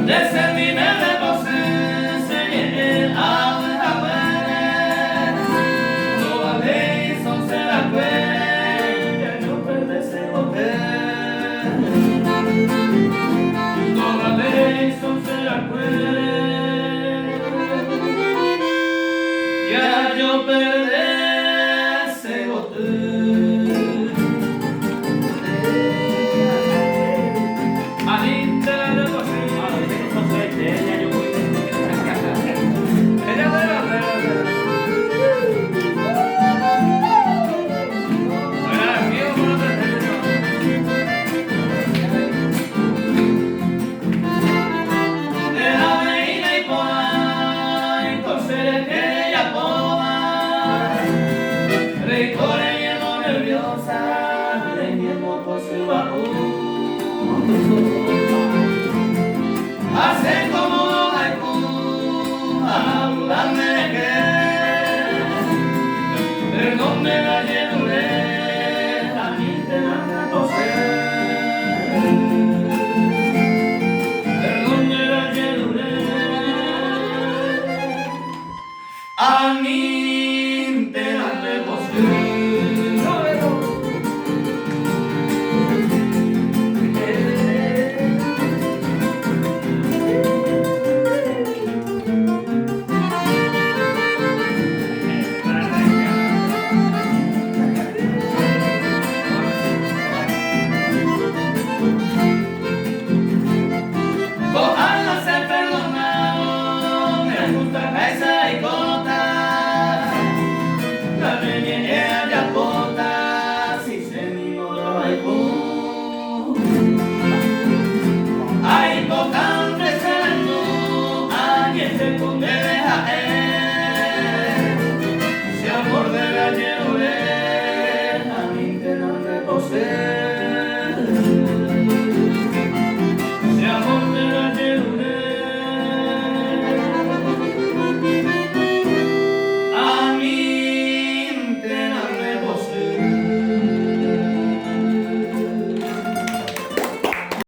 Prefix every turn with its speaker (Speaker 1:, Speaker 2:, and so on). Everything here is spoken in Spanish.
Speaker 1: Descendime de você, seguir al haber. No valei, son será que yo perdese hotel. No valei, son será que ya yo perdese hotel. Alita de você,
Speaker 2: Ah, eu tenho só 7, é,